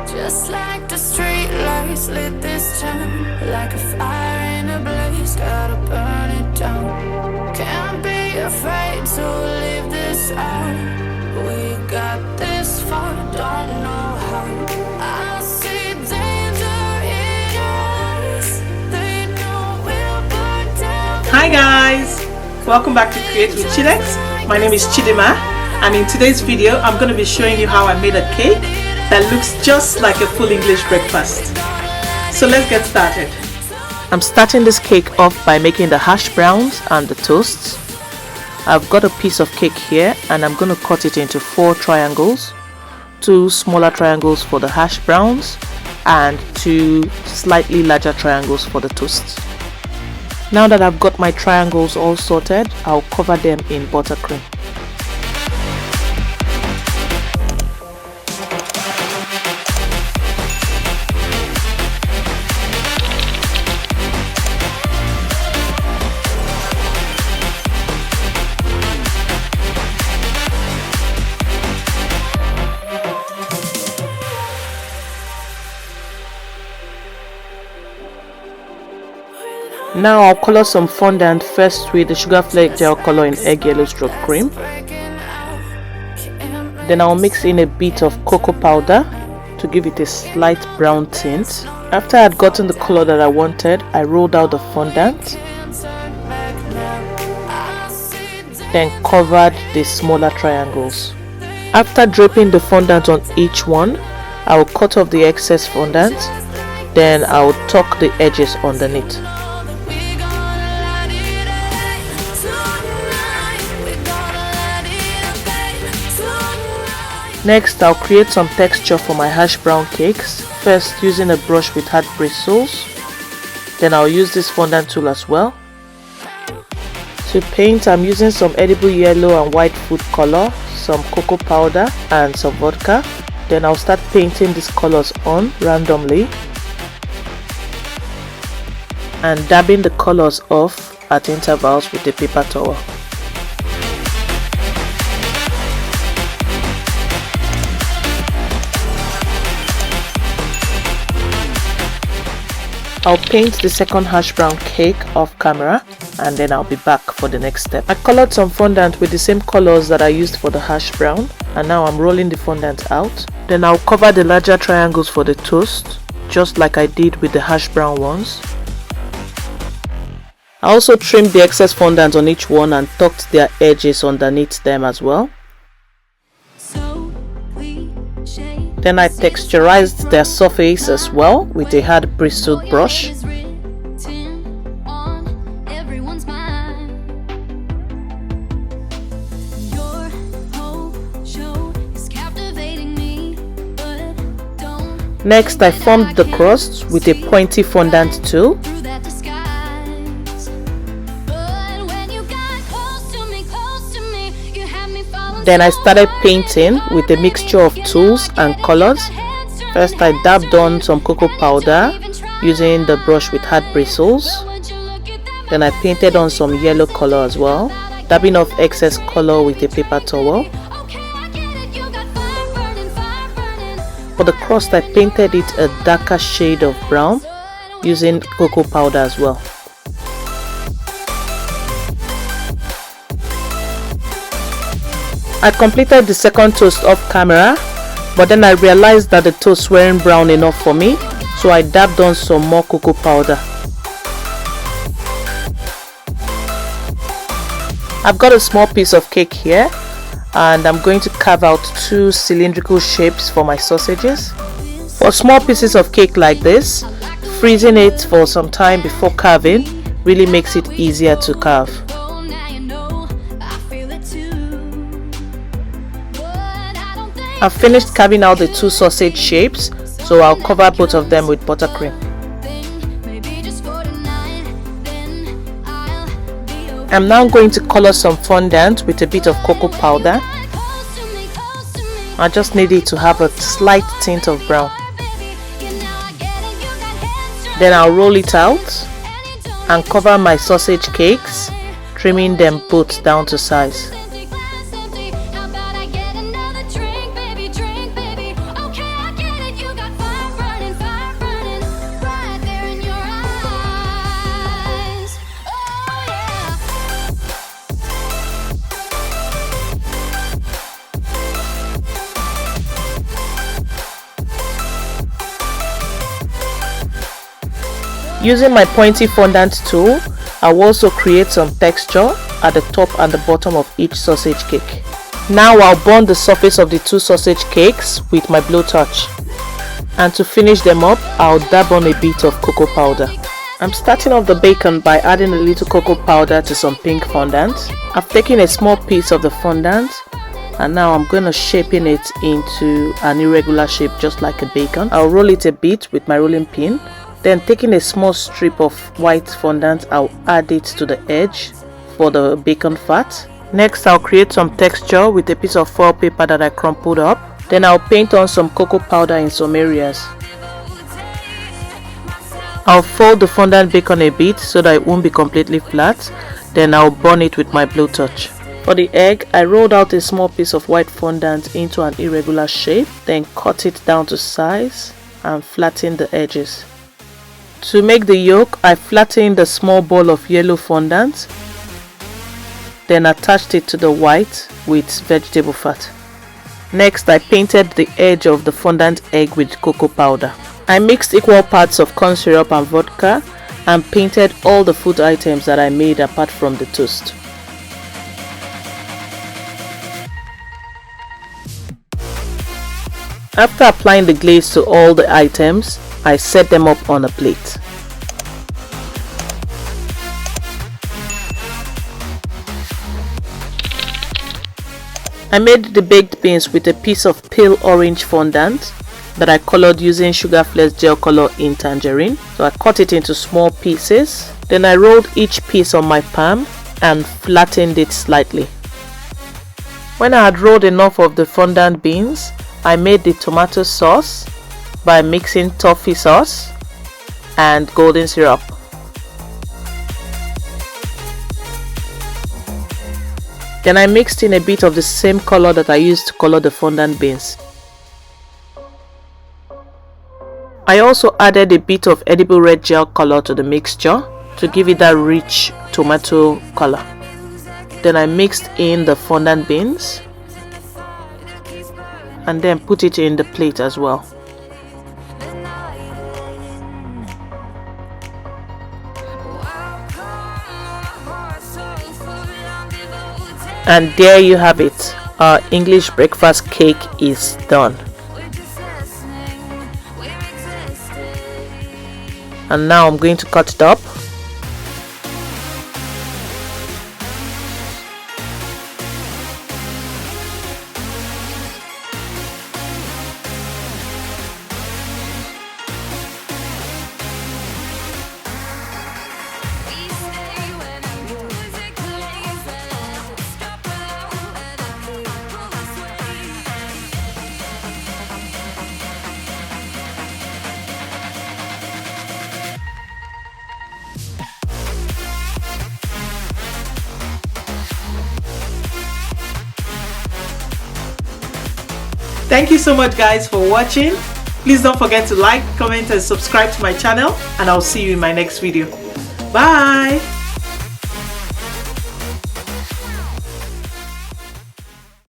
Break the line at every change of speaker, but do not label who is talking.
Just like the street lights lit this town, like a fire in a blaze, gotta burn it down. Can't be afraid to leave this out. We got this far, don't know how. I see danger in your eyes. They know we'll burn down.
Hi guys, welcome back to Create with Chidex. My name is Chidema, and in today's video I'm going to be showing you how I made a cake that looks just like a full English breakfast. So let's get started. I'm starting this cake off by making the hash browns and the toasts. I've got a piece of cake here and I'm going to cut it into 4 triangles. 2 smaller triangles for the hash browns and 2 slightly larger triangles for the toasts. Now that I've got my triangles all sorted, I'll cover them in buttercream. Now I'll color some fondant first with the sugar flake gel color in egg yellow stroke cream. Then I'll mix in a bit of cocoa powder to give it a slight brown tint. After I had gotten the color that I wanted, I rolled out the fondant, then covered the smaller triangles. After draping the fondant on each one, I will cut off the excess fondant, then I will tuck the edges underneath. Next, I'll create some texture for my hash brown cakes, first using a brush with hard bristles. Then I'll use this fondant tool as well. To paint, I'm using some edible yellow and white food color, some cocoa powder and some vodka. Then I'll start painting these colors on randomly and dabbing the colors off at intervals with a paper towel. I'll paint the second hash brown cake off camera and then I'll be back for the next step. I colored some fondant with the same colors that I used for the hash brown, and now I'm rolling the fondant out. Then I'll cover the larger triangles for the toast, just like I did with the hash brown ones. I also trimmed the excess fondant on each one and tucked their edges underneath them as well. Then I texturized their surface as well with a hard bristled brush. Next, I formed the crust with a pointy fondant tool. Then I started painting with a mixture of tools and colors. First I dabbed on some cocoa powder using the brush with hard bristles. Then I painted on some yellow color as well, dabbing off excess color with a paper towel. For the crust I painted it a darker shade of brown using cocoa powder as well. I completed the second toast off camera, but then I realized that the toast weren't brown enough for me, so I dabbed on some more cocoa powder. I've got a small piece of cake here and I'm going to carve out 2 cylindrical shapes for my sausages. For small pieces of cake like this, freezing it for some time before carving really makes it easier to carve. I've finished carving out the 2 sausage shapes, so I'll cover both of them with buttercream. I'm now going to color some fondant with a bit of cocoa powder. I just need it to have a slight tint of brown. Then I'll roll it out and cover my sausage cakes, trimming them both down to size. Using my pointy fondant tool, I will also create some texture at the top and the bottom of each sausage cake. Now I'll burn the surface of the 2 sausage cakes with my blowtorch. And to finish them up, I'll dab on a bit of cocoa powder. I'm starting off the bacon by adding a little cocoa powder to some pink fondant. I've taken a small piece of the fondant and now I'm going to shaping it into an irregular shape just like a bacon. I'll roll it a bit with my rolling pin. Then taking a small strip of white fondant, I'll add it to the edge for the bacon fat. Next, I'll create some texture with a piece of foil paper that I crumpled up. Then I'll paint on some cocoa powder in some areas. I'll fold the fondant bacon a bit so that it won't be completely flat. Then I'll burn it with my blowtorch. For the egg, I rolled out a small piece of white fondant into an irregular shape. Then cut it down to size and flatten the edges. To make the yolk, I flattened a small ball of yellow fondant. Then attached it to the white with vegetable fat. Next, I painted the edge of the fondant egg with cocoa powder. I mixed equal parts of corn syrup and vodka and painted all the food items that I made apart from the toast. After applying the glaze to all the items, I set them up on a plate. I made the baked beans with a piece of pale orange fondant that I colored using Sugar Flex gel color in tangerine. So I cut it into small pieces. Then I rolled each piece on my palm and flattened it slightly. When I had rolled enough of the fondant beans, I made the tomato sauce by mixing toffee sauce and golden syrup. Then I mixed in a bit of the same color that I used to color the fondant beans. I also added a bit of edible red gel color to the mixture to give it that rich tomato color. Then I mixed in the fondant beans and then put it in the plate as well. And there you have it. Our English breakfast cake is done. And now I'm going to cut it up. Thank you so much guys for watching. Please don't forget to like, comment and subscribe to my channel, and I'll see you in my next video. Bye.